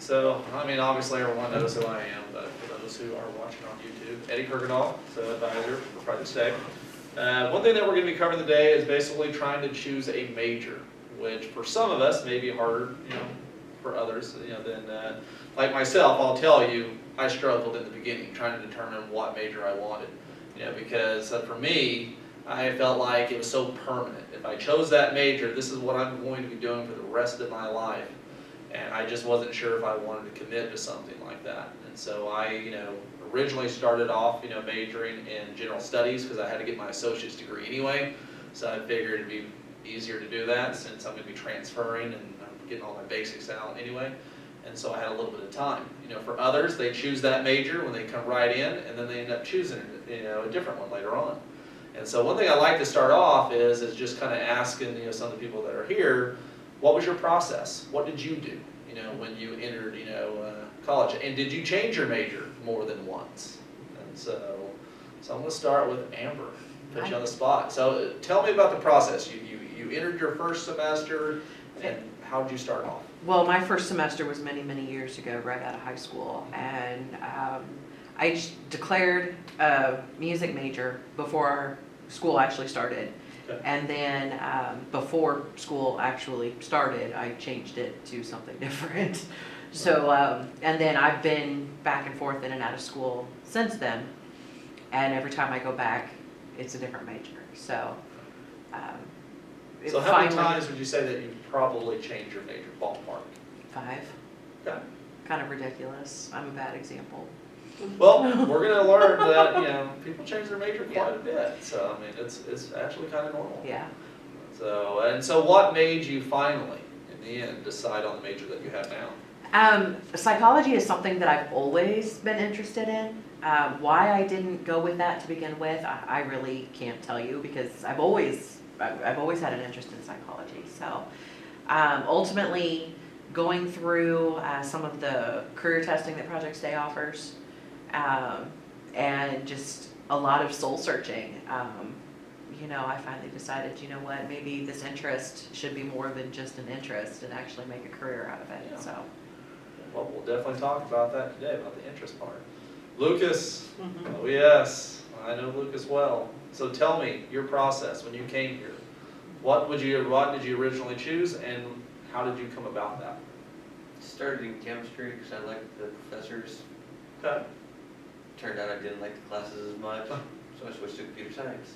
So, I mean, obviously everyone knows who I am, but for those who are watching on YouTube, Eddie Kirkendall, so advisor for Project Stay. One thing that we're going to be covering today is basically trying to choose a major, which for some of us may be harder, for others, than, like myself, I'll tell you, I struggled in the beginning trying to determine what major I wanted, because for me, I felt like it was so permanent. If I chose that major, this is what I'm going to be doing for the rest of my life. And I just wasn't sure if I wanted to commit to something like that. And so I, originally started off, majoring in general studies because I had to get my associate's degree anyway. So I figured it'd be easier to do that since I'm going to be transferring and I'm getting all my basics out anyway. And so I had a little bit of time. For others, they choose that major when they come right in, and then they end up choosing, a different one later on. And so one thing I like to start off is just kind of asking, some of the people that are here, what was your process? What did you do, when you entered, college? And did you change your major more than once? And so I'm going to start with Amber, put you on the spot. So tell me about the process. You entered your first semester, and how did you start off? Well, my first semester was many, many years ago, right out of high school, and I declared a music major before school actually started. Okay. And then before school actually started, I changed it to something different. So, and then I've been back and forth in and out of school since then. And every time I go back, it's a different major. So, So how many times would you say that you probably changed your major, ballpark? 5. Okay. Kind of ridiculous. I'm a bad example. Well, we're going to learn that, people change their major quite a bit. So, I mean, it's actually kind of normal. Yeah. So what made you finally, in the end, decide on the major that you have now? Psychology is something that I've always been interested in. Why I didn't go with that to begin with, I really can't tell you because I've always had an interest in psychology. So ultimately, going through some of the career testing that Project Stay offers, and just a lot of soul searching, I finally decided, what, maybe this interest should be more than just an interest and actually make a career out of it. Yeah. So. Well, we'll definitely talk about that today, about the interest part. Lucas, Mm-hmm. oh yes, I know Lucas well. So tell me your process when you came here. What did you originally choose, and how did you come about that? Started in chemistry because I liked the professors. Okay. Turned out I didn't like the classes as much, so I switched to computer science.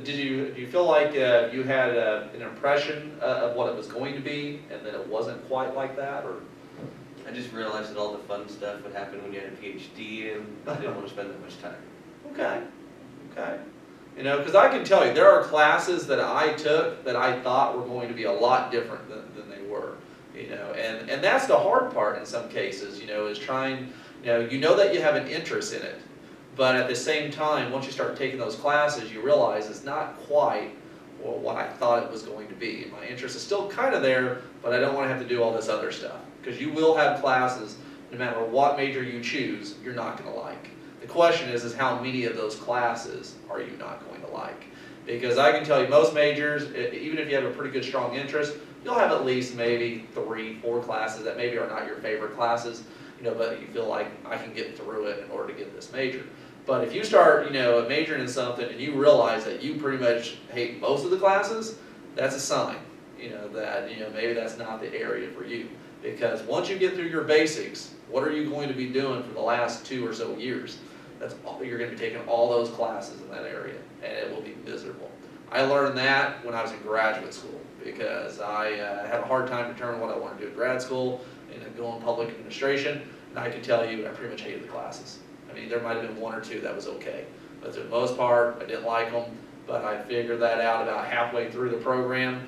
Do you feel like you had an impression of what it was going to be, and that it wasn't quite like that, or? I just realized that all the fun stuff would happen when you had a PhD, and I didn't want to spend that much time. Okay. Because I can tell you, there are classes that I took that I thought were going to be a lot different than they were. And that's the hard part in some cases, is trying, that you have an interest in it. But at the same time, once you start taking those classes, you realize it's not quite what I thought it was going to be. My interest is still kind of there, but I don't want to have to do all this other stuff. Because you will have classes, no matter what major you choose, you're not going to like. The question is how many of those classes are you not going to like? Because I can tell you, most majors, even if you have a pretty good strong interest, you'll have at least maybe 3, 4 classes that maybe are not your favorite classes, but you feel like I can get through it in order to get this major. But if you start, majoring in something and you realize that you pretty much hate most of the classes, that's a sign, that, maybe that's not the area for you. Because once you get through your basics, what are you going to be doing for the last 2 or so years? You're going to be taking all those classes in that area, and it will be miserable. I learned that when I was in graduate school because I had a hard time determining what I wanted to do in grad school and go in public administration, and I can tell you I pretty much hated the classes. I mean, there might have been 1 or 2 that was okay, but for the most part, I didn't like them, but I figured that out about halfway through the program.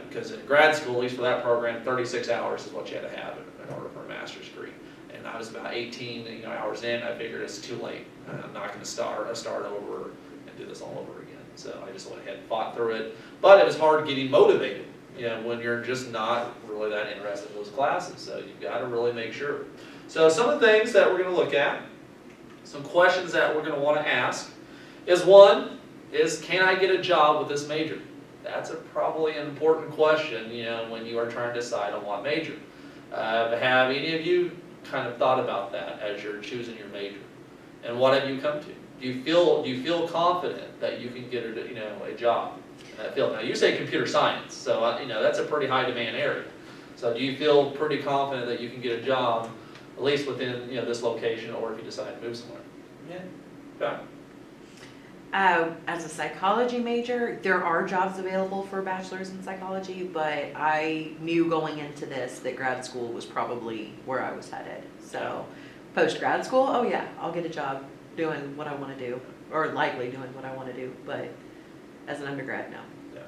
Because in grad school, at least for that program, 36 hours is what you had to have in order for a master's degree. And I was about 18 hours in, I figured it's too late. I'm not going to start over and do this all over again. So I just went ahead and fought through it. But it was hard getting motivated, when you're just not really that interested in those classes. So you've got to really make sure. So some of the things that we're going to look at, some questions that we're going to want to ask, is can I get a job with this major? That's probably an important question, when you are trying to decide on what major. Have any of you kind of thought about that as you're choosing your major? And what have you come to? Do you feel confident that you can get a job in that field? Now you say computer science, so that's a pretty high demand area. So do you feel pretty confident that you can get a job, at least within this location, or if you decide to move somewhere? Yeah. Okay. As a psychology major, there are jobs available for bachelors in psychology, but I knew going into this that grad school was probably where I was headed. So post grad school, oh yeah, I'll get a job doing what I want to do, or likely doing what I want to do, but as an undergrad, no.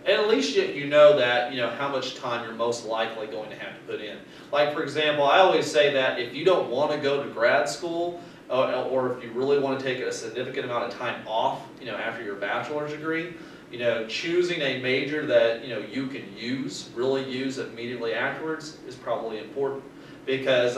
And at least you know that, how much time you're most likely going to have to put in. Like, for example, I always say that if you don't want to go to grad school, or if you really want to take a significant amount of time off, after your bachelor's degree, choosing a major that, you can really use immediately afterwards is probably important. Because,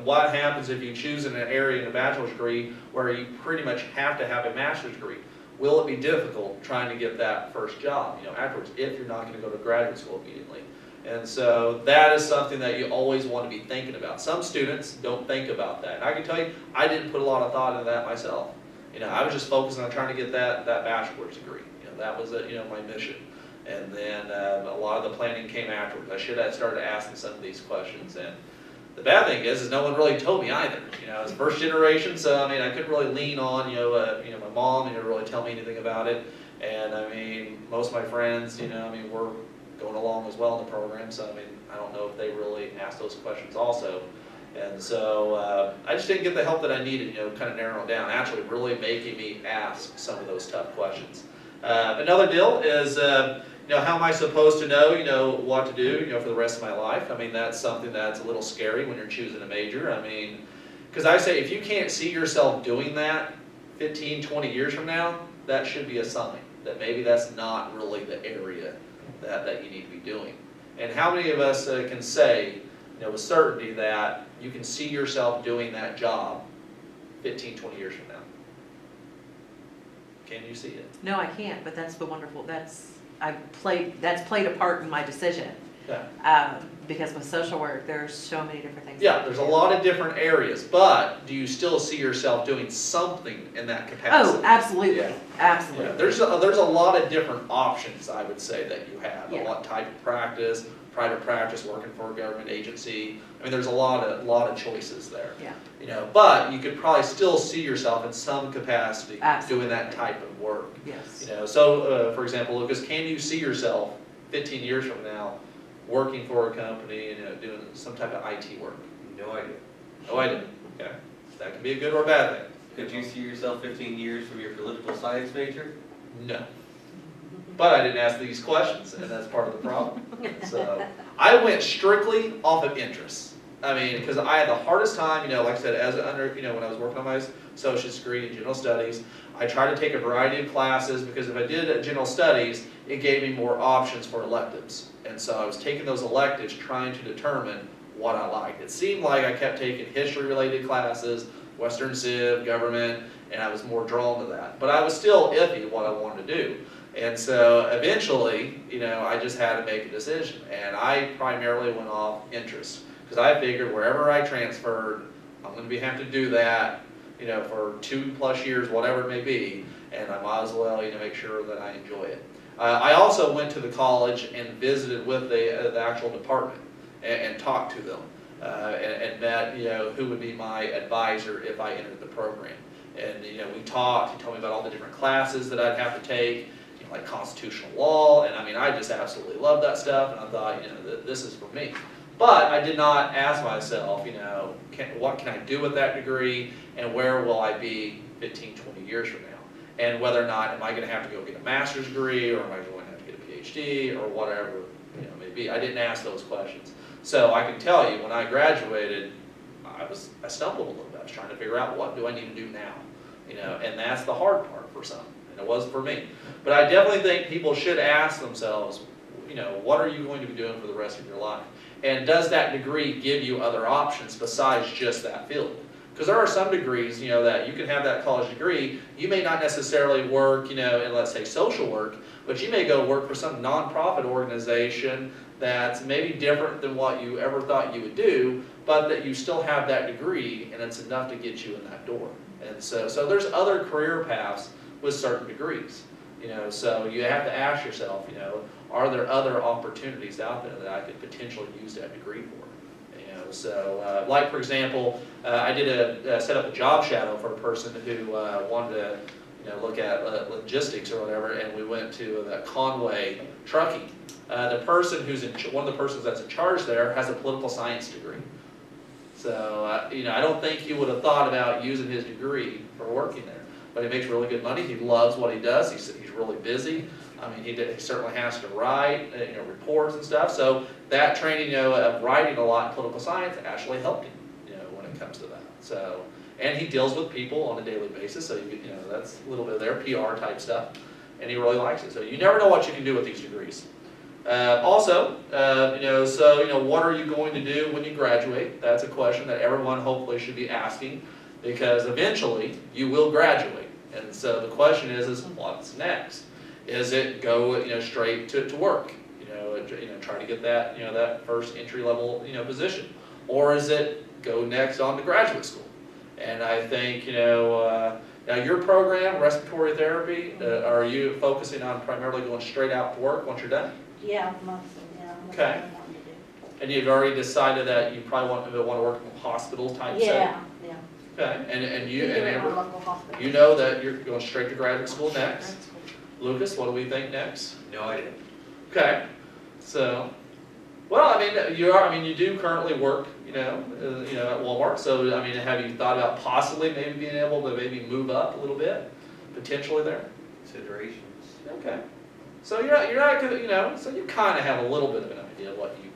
what happens if you choose in an area in a bachelor's degree where you pretty much have to have a master's degree? Will it be difficult trying to get that first job, afterwards, if you're not going to go to graduate school immediately? And so that is something that you always want to be thinking about. Some students don't think about that. And I can tell you, I didn't put a lot of thought into that myself. I was just focusing on trying to get that bachelor's degree. That was my mission. And then a lot of the planning came afterwards. I should have started asking some of these questions. And the bad thing is no one really told me either. I was first generation, so I couldn't really lean on my mom to really tell me anything about it. And most of my friends, were going along as well in the program. So I don't know if they really asked those questions also. And so I just didn't get the help that I needed, kind of narrowing it down, actually really making me ask some of those tough questions. Another deal is, how am I supposed to know, what to do, for the rest of my life? That's something that's a little scary when you're choosing a major. Because I say if you can't see yourself doing that 15, 20 years from now, that should be a sign that maybe that's not really the area that you need to be doing. And how many of us can say, with certainty that you can see yourself doing that job 15, 20 years from now? Can you see it? No, I can't, but that's that's played a part in my decision. Yeah. Because with social work, there's so many different things. Yeah, there's a lot of different areas, but do you still see yourself doing something in that capacity? Oh, absolutely, Yeah. absolutely. Yeah, there's a lot of different options, I would say, that you have. Yeah. A lot type of practice, private practice, working for a government agency. There's a lot of choices there. Yeah. But you could probably still see yourself in some capacity Absolutely. doing that type of work. Yes. So for example, Lucas, can you see yourself 15 years from now working for a company, doing some type of IT work? No idea. No idea. Okay. That can be a good or a bad thing. Could you see yourself 15 years from your political science major? No. But I didn't ask these questions, and that's part of the problem. So I went strictly off of interest. Because I had the hardest time, like I said, when I was working on my associate's degree in general studies, I tried to take a variety of classes because if I did general studies, it gave me more options for electives. And so I was taking those electives trying to determine what I liked. It seemed like I kept taking history-related classes, Western Civ, government, and I was more drawn to that. But I was still iffy what I wanted to do. And so eventually, I just had to make a decision. And I primarily went off interest. Because I figured wherever I transferred, I'm going to have to do that, for 2+ years, whatever it may be. And I might as well, make sure that I enjoy it. I also went to the college and visited with the actual department and talked to them and met, who would be my advisor if I entered the program. And, we talked, he told me about all the different classes that I'd have to take, like constitutional law, and I just absolutely loved that stuff, and I thought, this is for me. But I did not ask myself, what can I do with that degree, and where will I be 15, 20 years from now? And whether or not, am I going to have to go get a master's degree, or am I going to have to get a PhD, or whatever it may be. I didn't ask those questions. So I can tell you, when I graduated, I stumbled a little bit. I was trying to figure out, what do I need to do now? And that's the hard part for some, and it was for me. But I definitely think people should ask themselves, what are you going to be doing for the rest of your life? And does that degree give you other options besides just that field? Because there are some degrees, that you can have that college degree, you may not necessarily work, in let's say social work, but you may go work for some nonprofit organization that's maybe different than what you ever thought you would do, but that you still have that degree and it's enough to get you in that door. And so there's other career paths with certain degrees, so you have to ask yourself, are there other opportunities out there that I could potentially use that degree for? So like for example, I did set up a job shadow for a person who wanted to look at logistics or whatever, and we went to Conway Trucking. The person one of the persons that's in charge there has a political science degree. So I don't think he would have thought about using his degree for working there, but he makes really good money. He loves what he does. He's really busy. I mean, he certainly has to write, reports and stuff. So that training, of writing a lot in political science actually helped him, when it comes to that. So, and he deals with people on a daily basis. So that's a little bit of their PR type stuff, and he really likes it. So you never know what you can do with these degrees. Also, what are you going to do when you graduate? That's a question that everyone hopefully should be asking, because eventually you will graduate. And so the question is what's next? Is it go, straight to work? Try to get that, that first entry level, position, or is it go next on to graduate school? And I think, now your program, respiratory therapy, are you focusing on primarily going straight out to work once you're done? Yeah, mostly, yeah. Okay. And you've already decided that you probably want to work in hospital type setting? Yeah. Okay, and you, We do and it in Amber, our local hospital. you know that you're going straight to graduate school next. Lucas, what do we think next? No idea. Okay, so, well, you do currently work, at Walmart. So, have you thought about possibly maybe being able to maybe move up a little bit, potentially there? Considerations. Okay. So you're not gonna, so you kind of have a little bit of an idea of what you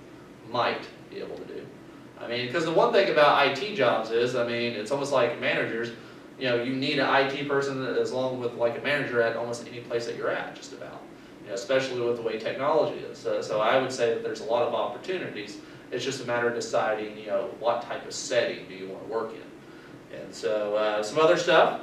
might be able to do. Because the one thing about IT jobs is, it's almost like managers. You need an IT person as long with like a manager at almost any place that you're at, just about. Especially with the way technology is. So I would say that there's a lot of opportunities. It's just a matter of deciding, what type of setting do you want to work in. And so some other stuff,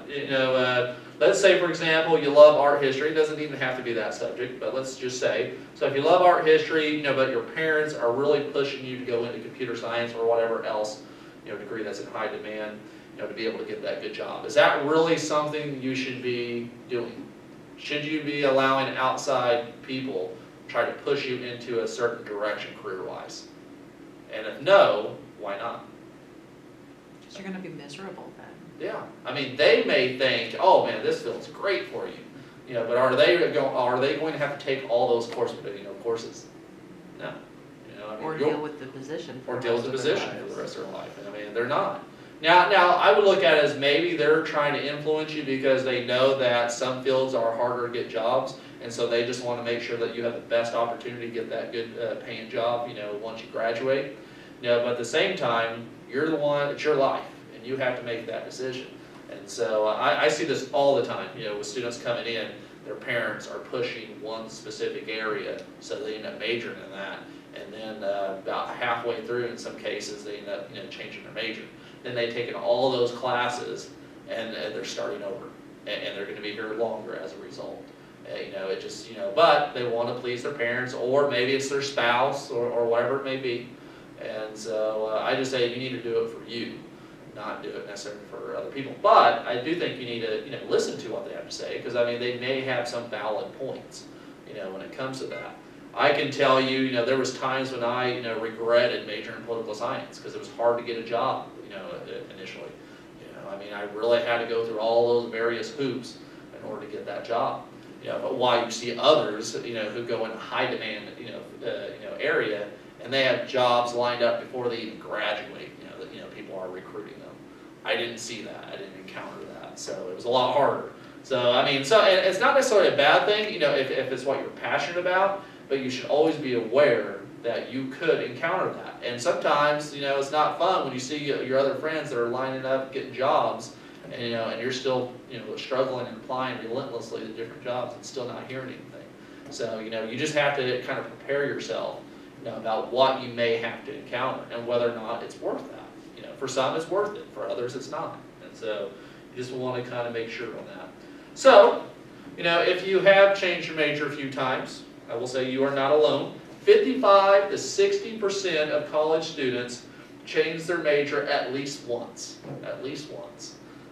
let's say for example you love art history. It doesn't even have to be that subject, but let's just say, so if you love art history, but your parents are really pushing you to go into computer science or whatever else, degree that's in high demand, to be able to get that good job. Is that really something you should be doing? Should you be allowing outside people try to push you into a certain direction career-wise? And if no, why not? Because you're going to be miserable then. Yeah, they may think, oh man, this field's great for you, but are they going to have to take all those courses? No, or deal with the position. Or deal with the position for the rest of their life. They're not. Now I would look at it as maybe they're trying to influence you because they know that some fields are harder to get jobs, and so they just want to make sure that you have the best opportunity to get that good paying job, once you graduate. But at the same time, you're the one, it's your life, and you have to make that decision. And so I see this all the time, with students coming in, their parents are pushing one specific area, so they end up majoring in that, and then about halfway through, in some cases, they end up changing their major. Then they've taken all those classes, and they're starting over, and they're going to be here longer as a result. It just, but they want to please their parents, or maybe it's their spouse, or whatever it may be. And so I just say you need to do it for you, not do it necessarily for other people. But I do think you need to, listen to what they have to say, because they may have some valid points, when it comes to that. I can tell you, there was times when I, regretted majoring in political science because it was hard to get a job, initially. I really had to go through all those various hoops in order to get that job. But while you see others, who go in a high demand, area, and they have jobs lined up before they even graduate, people are recruiting them. I didn't see that. I didn't encounter that. So it was a lot harder. So, and it's not necessarily a bad thing, if it's what you're passionate about, but you should always be aware that you could encounter that. And sometimes, it's not fun when you see your other friends that are lining up, getting jobs, and you're still, struggling and applying relentlessly to different jobs and still not hearing anything. So, you just have to kind of prepare yourself, about what you may have to encounter and whether or not it's worth that. For some it's worth it, for others it's not. And so you just want to kind of make sure on that. So, if you have changed your major a few times, I will say you are not alone. 55 to 60% of college students change their major at least once,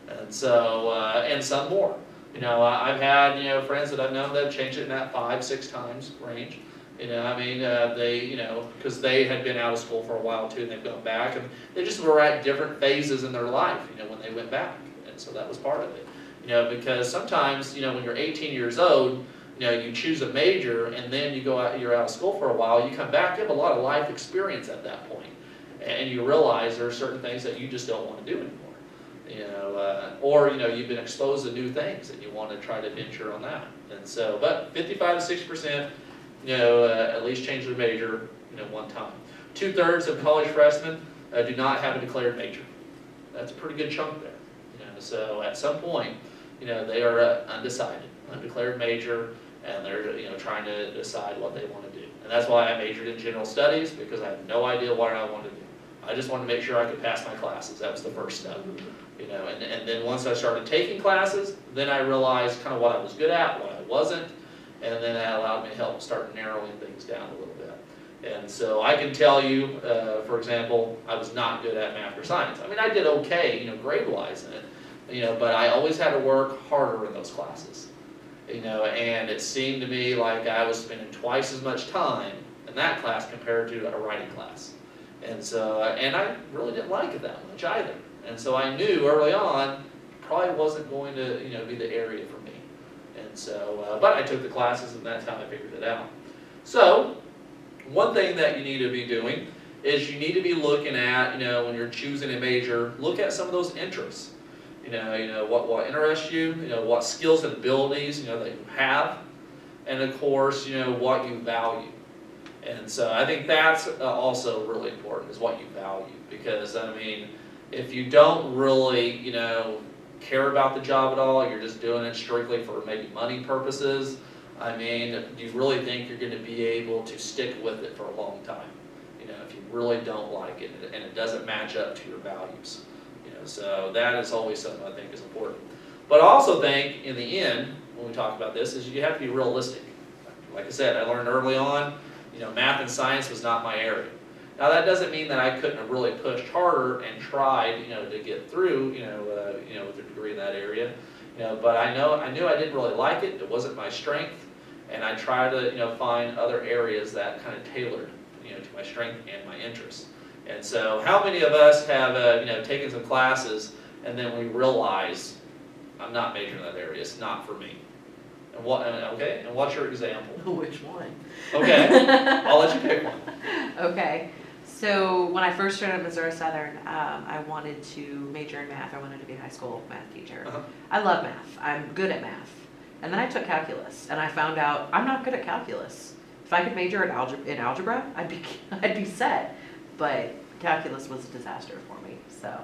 and so and some more. You know, I've had, you know, friends that I've known that have changed it in that 5-6 times range. You know, I mean, they, you know, because they had been out of school for a while too, and they've gone back, and they just were at different phases in their life, you know, when they went back, and so that was part of it. You know, because sometimes, you know, when you're 18 years old, you know, you choose a major, and then you go out, you're out of school for a while, you come back, you have a lot of life experience at that point, and you realize there are certain things that you just don't want to do anymore. You know, or, you know, you've been exposed to new things and you want to try to venture on that. And so, but 55 to 60%, you know, at least change their major, you know, one time. 2/3 of college freshmen do not have a declared major. That's a pretty good chunk there. You know, so at some point, you know, they are undecided, undeclared major, and they're, you know, trying to decide what they want to do. And that's why I majored in general studies, because I had no idea what I wanted to do. I just wanted to make sure I could pass my classes. That was the first step. You know, and then once I started taking classes, then I realized kind of what I was good at, what I wasn't, and then that allowed me to help start narrowing things down a little bit. And so I can tell you, for example, I was not good at math or science. I mean, I did okay, you know, grade-wise in it, you know, but I always had to work harder in those classes. You know, and it seemed to me like I was spending twice as much time in that class compared to a writing class. And so, and I really didn't like it that much either. And so I knew early on, probably wasn't going to, you know, be the area for me. And so, but I took the classes, and that's how I figured it out. So, one thing that you need to be doing is you need to be looking at, you know, when you're choosing a major, look at some of those interests. You know what interests you, you know, what skills and abilities, you know, that you have, and of course, you know, what you value. And so I think that's also really important, is what you value, because I mean, if you don't really, you know, care about the job at all, you're just doing it strictly for maybe money purposes, I mean, do you really think you're going to be able to stick with it for a long time? You know, if you really don't like it and it doesn't match up to your values. You know, so that is always something I think is important. But I also think, in the end, when we talk about this, is you have to be realistic. Like I said, I learned early on, you know, math and science was not my area. Now that doesn't mean that I couldn't have really pushed harder and tried, you know, to get through, you know, with a degree in that area, you know. But I knew I didn't really like it. It wasn't my strength, and I tried to, you know, find other areas that kind of tailored, you know, to my strength and my interests. And so, how many of us have, you know, taken some classes and then we realize, I'm not majoring in that area. It's not for me. And what? Okay. And what's your example? Which one? Okay. I'll let you pick one. Okay. So when I first started at Missouri Southern, I wanted to major in math. I wanted to be a high school math teacher. I love math. I'm good at math. And then I took calculus, and I found out I'm not good at calculus. If I could major in algebra, I'd be set. But calculus was a disaster for me. So.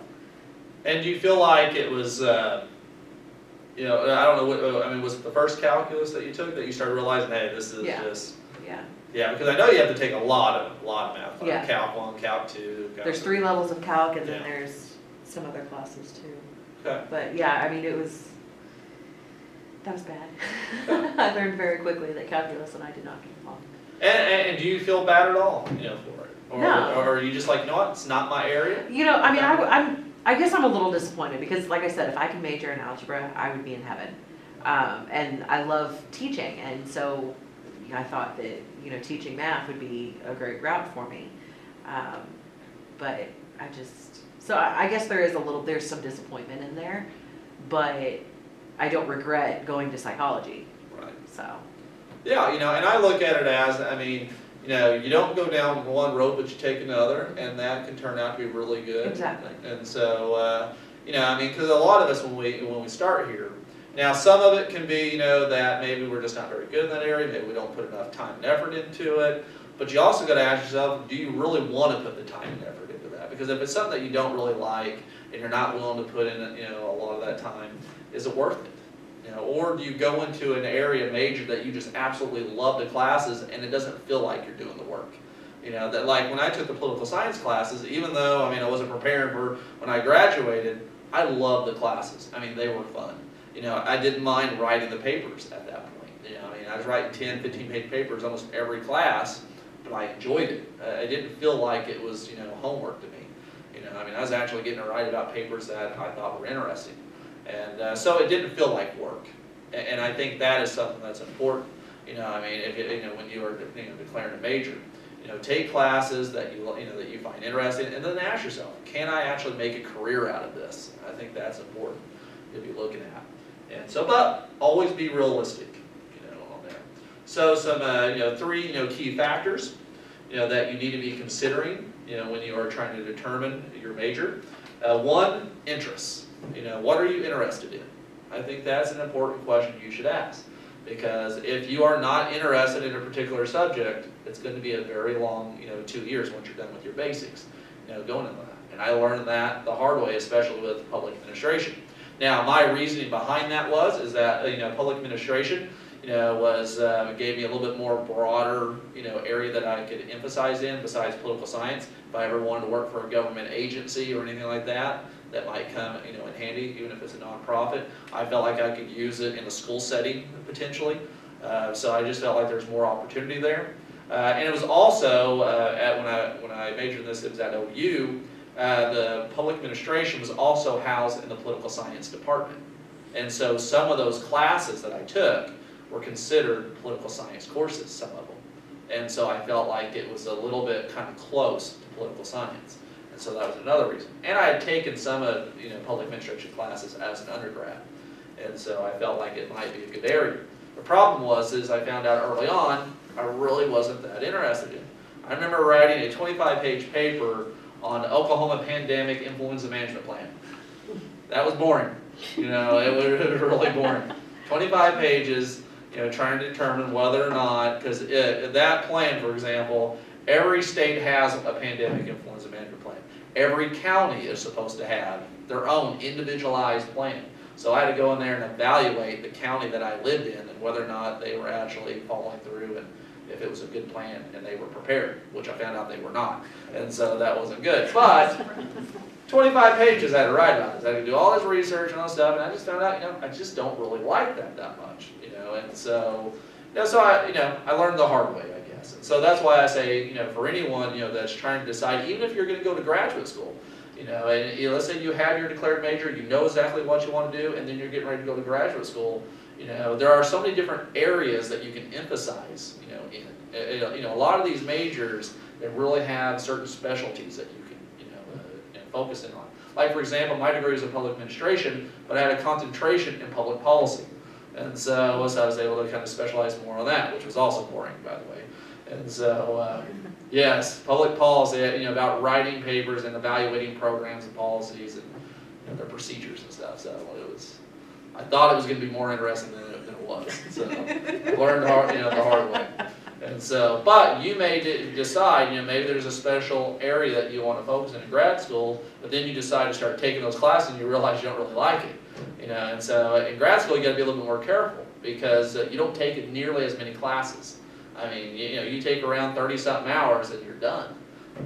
And do you feel like it was, you know, I don't know, what, I mean, was it the first calculus that you took that you started realizing, hey, this is just. Yeah. Yeah, because I know you have to take a lot of math. Yeah. Calc 1, Calc 2. Calc There's 3 levels of calc, and then there's some other classes too. Okay. But yeah, I mean, that was bad. I learned very quickly that calculus and I did not get along. And do you feel bad at all, you know, for it? Or, No. Or are you just like, you know what, it's not my area? You know, I mean, I guess I'm a little disappointed because, like I said, if I could major in algebra, I would be in heaven. And I love teaching, and so I thought that, you know, teaching math would be a great route for me. But I guess there's some disappointment in there, but I don't regret going to psychology. Right. So. Yeah, you know, and I look at it as, I mean, you know, you don't go down one road, but you take another, and that can turn out to be really good. Exactly. And so, you know, I mean, because a lot of us, when we start here, now some of it can be, you know, that maybe we're just not very good in that area, maybe we don't put enough time and effort into it, but you also got to ask yourself, do you really want to put the time and effort into that? Because if it's something that you don't really like, and you're not willing to put in, you know, a lot of that time, is it worth it? You know, or do you go into an area major that you just absolutely love the classes and it doesn't feel like you're doing the work? You know, that like when I took the political science classes, even though, I mean, I wasn't preparing for when I graduated, I loved the classes. I mean, they were fun. You know, I didn't mind writing the papers at that point. You know, I mean, I was writing 10, 15-page papers almost every class, but I enjoyed it. It didn't feel like it was, you know, homework to me. You know, I mean, I was actually getting to write about papers that I thought were interesting. And so it didn't feel like work. And I think that is something that's important. You know, I mean, if you know, when you are, you know, declaring a major, you know, take classes that you know, that you find interesting, and then ask yourself, can I actually make a career out of this? I think that's important to be looking at. And so, but always be realistic, you know, on there. So some, you know, 3, you know, key factors, you know, that you need to be considering, you know, when you are trying to determine your major. 1, interests. You know, what are you interested in? I think that's an important question you should ask. Because if you are not interested in a particular subject, it's going to be a very long, you know, 2 years once you're done with your basics, you know, going into that. And I learned that the hard way, especially with public administration. Now, my reasoning behind that is that, you know, public administration, you know, gave me a little bit more broader, you know, area that I could emphasize in besides political science. If I ever wanted to work for a government agency or anything like that, that might come, you know, in handy, even if it's a nonprofit. I felt like I could use it in a school setting potentially. So I just felt like there's more opportunity there. And it was also when I majored in this, it was at OU. The public administration was also housed in the political science department, and so some of those classes that I took were considered political science courses, some of them. And so I felt like it was a little bit kind of close to political science. And so that was another reason. And I had taken some of, you know, public administration classes as an undergrad. And so I felt like it might be a good area. The problem is I found out early on, I really wasn't that interested in. I remember writing a 25-page paper on the Oklahoma Pandemic Influenza Management Plan. That was boring. You know, it was really boring. 25 pages, you know, trying to determine whether or not, because that plan, for example, every state has a pandemic influenza management plan. Every county is supposed to have their own individualized plan. So I had to go in there and evaluate the county that I lived in and whether or not they were actually following through and if it was a good plan and they were prepared, which I found out they were not. And so that wasn't good. But 25 pages I had to write about this. I had to do all this research and all this stuff, and I just found out, you know, I just don't really like that much, you know. And so, you know, I learned the hard way, I guess. And so that's why I say, you know, for anyone, you know, that's trying to decide, even if you're going to go to graduate school, you know, and you know, let's say you have your declared major, you know exactly what you want to do, and then you're getting ready to go to graduate school. You know, there are so many different areas that you can emphasize, you know, in. You know, a lot of these majors, they really have certain specialties that you can, you know, focus in on. Like, for example, my degree was in public administration, but I had a concentration in public policy. And so I was able to kind of specialize more on that, which was also boring, by the way. And so, yes, public policy, you know, about writing papers and evaluating programs and policies and, you know, their procedures and stuff. So I thought it was going to be more interesting than it was. So I learned the hard way. And so, but you may decide, you know, maybe there's a special area that you want to focus in grad school, but then you decide to start taking those classes and you realize you don't really like it. You know, and so in grad school you got to be a little bit more careful because you don't take nearly as many classes. I mean, you know, you take around 30-something hours and you're done.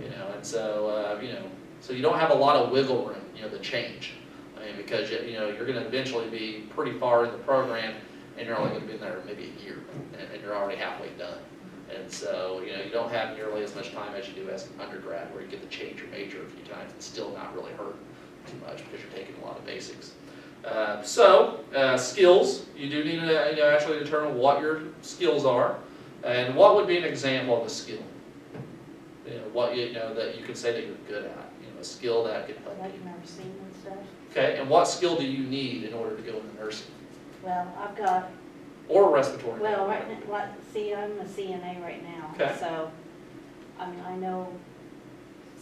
You know, and so you know, so you don't have a lot of wiggle room, you know, to change. I mean, because you know you're going to eventually be pretty far in the program, and you're only going to be in there maybe a year, and you're already halfway done. And so, you know, you don't have nearly as much time as you do as an undergrad, where you get to change your major a few times and still not really hurt too much because you're taking a lot of basics. Skills. You do need to, you know, actually determine what your skills are, and what would be an example of a skill. You know, what you know that you could say that you're good at. You know, a skill that could help Like you. nursing and stuff. Okay, and what skill do you need in order to go into nursing Well, I've got, or respiratory? well, right now, like, see, I'm a CNA right now. Okay. So, I mean, I know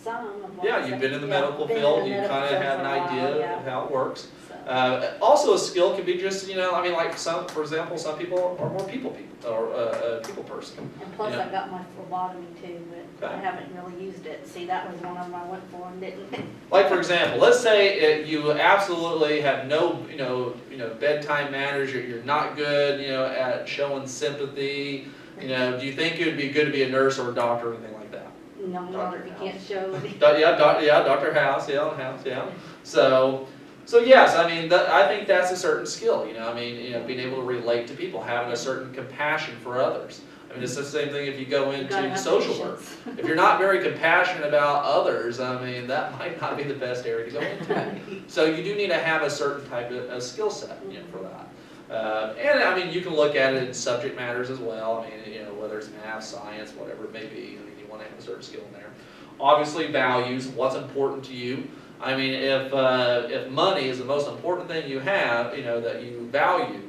some of what. Yeah, you've been in the medical field. You kind of have an idea of how it works. So, Also, a skill can be just, you know, I mean, like for example, some people are more people or a people person. and plus yeah. I got my phlebotomy too, but I Okay. haven't really used it. See, that was one of them I went for and didn't. Like for example, let's say you absolutely have no, you know, bedtime manners. You're not good, you know, at showing sympathy. You know, do you think it would be good to be a nurse or a doctor or anything like that? No, not if you can't show it. Dr. House, yeah. So yes, I mean, I think that's a certain skill. You know, I mean, you know, being able to relate to people, having a certain compassion for others. I mean, it's the same thing if you go You gotta into have social work. patience. If you're not very compassionate about others, I mean, that might not be the best area to go into. Right. So you do need to have a certain type of skill set, for that. And I mean, you can look at it in subject matters as well. I mean, whether it's math, science, whatever it may be, I mean, you want to have a certain skill in there. Obviously, values, what's important to you. I mean, if money is the most important thing you have, that you value,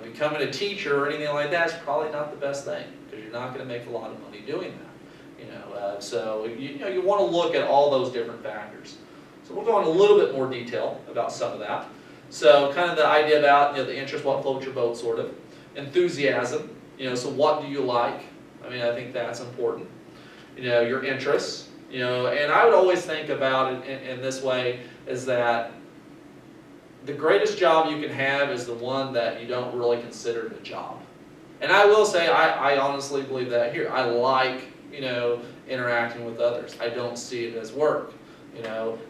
becoming a teacher or anything like that is probably not the best thing, because you're not going to make a lot of money doing that. So you want to look at all those different factors. So we'll go into a little bit more detail about some of that. So kind of the idea about the interest, what floats your boat, sort of enthusiasm. So what do you like? I mean, I think that's important. Your interests. And I would always think about it in this way, is that the greatest job you can have is the one that you don't really consider a job. And I will say, I honestly believe that here. I like, interacting with others. I don't see it as work.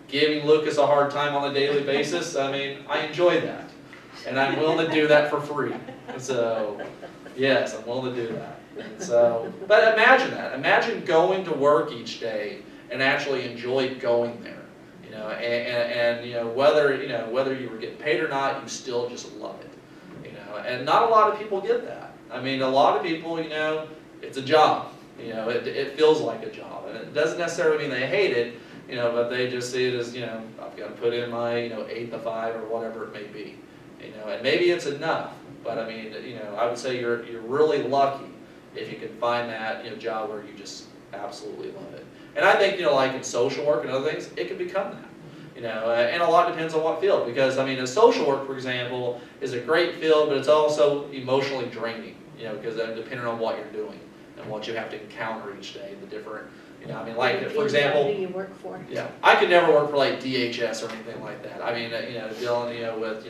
Giving Lucas a hard time on a daily basis, I mean, I enjoy that. And I'm willing to do that for free. So, yes, I'm willing to do that. And so, but imagine that. Imagine going to work each day and actually enjoy going there. And whether you were getting paid or not, you still just love it. And not a lot of people get that. I mean, a lot of people, it's a job. It feels like a job, and it doesn't necessarily mean they hate it. But they just see it as, I've got to put in my, 8 to 5 or whatever it may be. And maybe it's enough. But I mean, I would say you're really lucky if you can find that, job where you just absolutely love it. And I think, like in social work and other things, it can become that. And a lot depends on what field, because I mean, a social work, for example, is a great field, but it's also emotionally draining, because depending on what you're doing and what you have to encounter each day, the different, I mean, like, for example, Who do you work for? yeah, I could never work for like DHS or anything like that. I mean, dealing, with,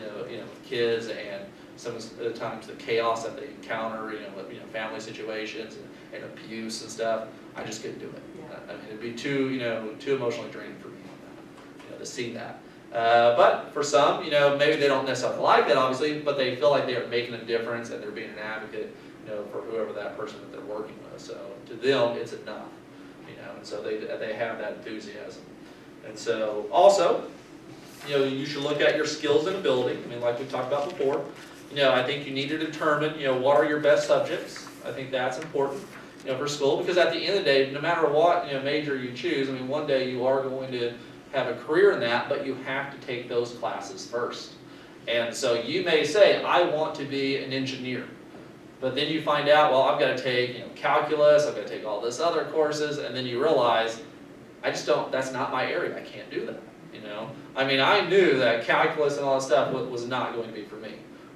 kids and some of the times the chaos that they encounter, with, family situations and abuse and stuff, I just couldn't do it. Yeah. I mean, it'd be too, too emotionally draining for me on that, to see that. But for some, maybe they don't necessarily like that, obviously, but they feel like they are making a difference and they're being an advocate, for whoever that person that they're working with. So to them, it's enough, and so they have that enthusiasm. And so also, you should look at your skills and ability. I mean, like we talked about before, I think you need to determine, what are your best subjects. I think that's important, for school, because at the end of the day, no matter what, major you choose, I mean, one day you are going to have a career in that, but you have to take those classes first. And so you may say, I want to be an engineer. But then you find out, well, I've got to take, calculus, I've got to take all this other courses, and then you realize, that's not my area, I can't do that, I mean, I knew that calculus and all that stuff was not going to be for me.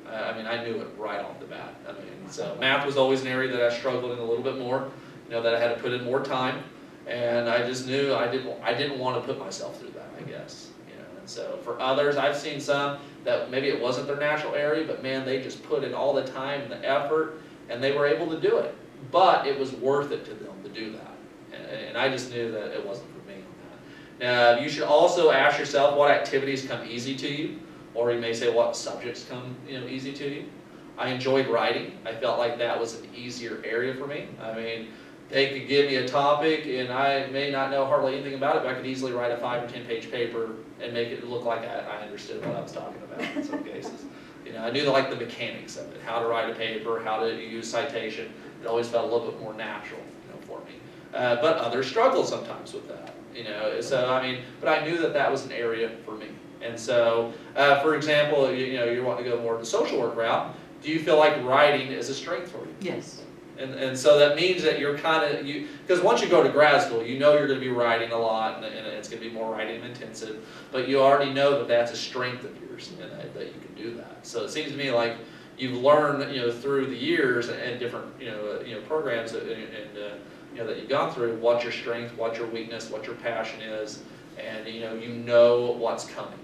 I mean, I knew it right off the bat. I mean, so math was always an area that I struggled in a little bit more, that I had to put in more time, and I just knew I didn't want to put myself through that, I guess, and so for others, I've seen some that maybe it wasn't their natural area, but man, they just put in all the time and the effort, and they were able to do it. But it was worth it to them to do that, and I just knew that it wasn't for me on that. Now, you should also ask yourself what activities come easy to you, or you may say what subjects come easy to you. I enjoyed writing. I felt like that was an easier area for me. I mean, they could give me a topic, and I may not know hardly anything about it, but I could easily write a 5 or 10 page paper and make it look like I understood what I was talking about in some cases. I knew the mechanics of it, how to write a paper, how to use citation. It always felt a little bit more natural, for me. But others struggle sometimes with that, So I mean, but I knew that was an area for me. And so, for example, you're wanting to go more the social work route. Do you feel like writing is a strength for you? Yes. And so that means that you're because once you go to grad school, you're going to be writing a lot, and it's going to be more writing intensive, but you already know that that's a strength of yours, and that you can do that. So it seems to me like you've learned, through the years and different, programs and that you've gone through, what your strength, what your weakness, what your passion is, and you know what's coming,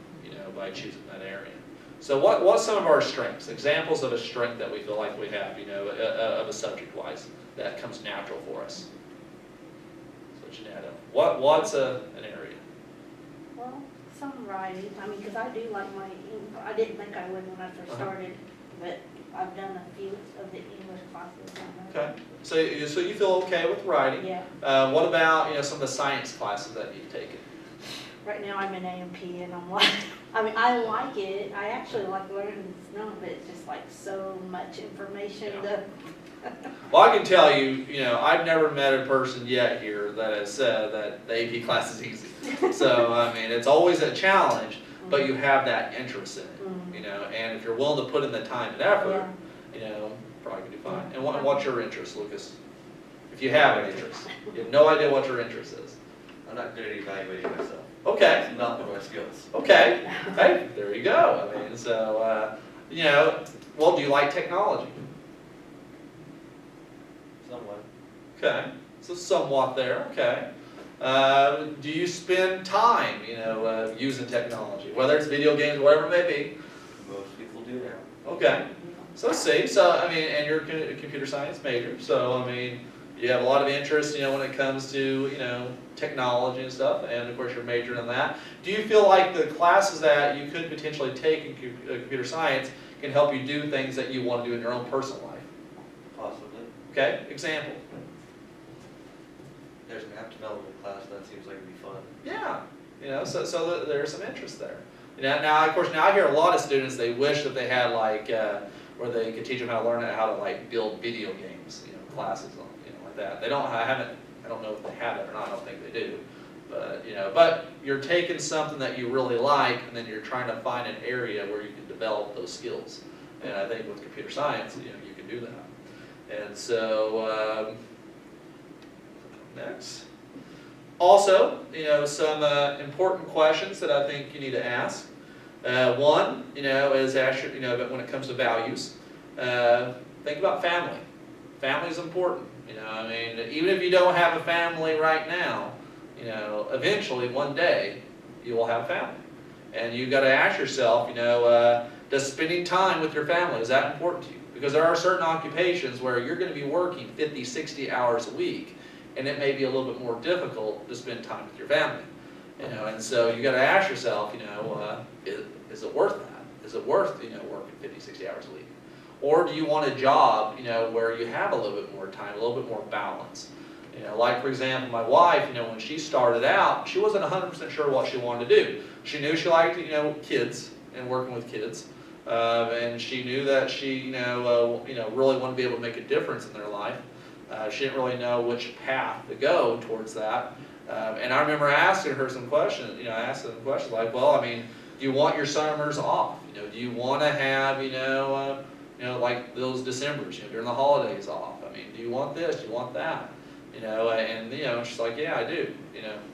by choosing that area. So what's some of our strengths? Examples of a strength that we feel like we have, of a subject-wise that comes natural for us. So Janetta, what's an area? Well, some writing, I mean, because I do like I didn't think I would when I first started, but I've done a few of the English classes on Okay, so you feel okay with writing? Yeah, What about, some of the science classes that you've taken? right now I'm in A&P and I'm like, I mean, I like it, I actually like learning snow, but it's just like so much information to. Well, I can tell you, I've never met a person yet here that has said that the AP class is easy. So, I mean, it's always a challenge, but you have that interest in it, and if you're willing to put in the time and effort, probably can do fine. And what's your interest, Lucas? If you have an interest, you have no idea what your interest is. I'm not good at evaluating myself. Okay. It's not one of my skills. Okay, hey, there you go. I mean, so, well, do you like technology? Somewhat. Okay, so somewhat there, okay. Do you spend time, using technology, whether it's video games, whatever it may be? Most people do now. Okay, so let's see, so, I mean, and you're a computer science major, so, I mean, you have a lot of interest, when it comes to, technology and stuff, and of course you're majoring in that. Do you feel like the classes that you could potentially take in computer science can help you do things that you want to do in your own personal life? Possibly. Okay, example. There's an app development class that seems like it'd be fun. Yeah, so there's some interest there. Now, of course, now I hear a lot of students, they wish that they had like, where they could teach them how to learn how to like build video games, classes, like that. I don't know if they have it or not, I don't think they do. But, but you're taking something that you really like, and then you're trying to find an area where you can develop those skills. And I think with computer science, you can do that. And so, next. Also, some important questions that I think you need to ask. One, is actually, when it comes to values, think about family. Family is important. I mean, even if you don't have a family right now, eventually one day you will have a family. And you've got to ask yourself, does spending time with your family, is that important to you? Because there are certain occupations where you're going to be working 50, 60 hours a week, and it may be a little bit more difficult to spend time with your family. And so you got to ask yourself, is it worth that? Is it worth, working 50, 60 hours a week? Or do you want a job, where you have a little bit more time, a little bit more balance? Like for example, my wife, when she started out, she wasn't 100% sure what she wanted to do. She knew she liked, kids and working with kids. And she knew that she, really wanted to be able to make a difference in their life. She didn't really know which path to go towards that. And I remember asking her some questions, I asked them questions like, well, I mean, do you want your summers off? Do you want to have, like those Decembers, during the holidays off? I mean, do you want this? Do you want that? And she's like, yeah, I do.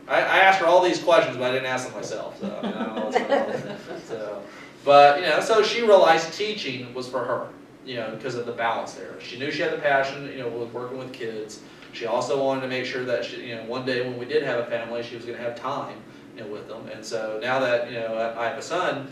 I asked her all these questions, but I didn't ask them myself. So I don't know what's going on. So, but so she realized teaching was for her, because of the balance there. She knew she had the passion, with working with kids. She also wanted to make sure that she, one day when we did have a family, she was going to have time, with them. And so now that I have a son,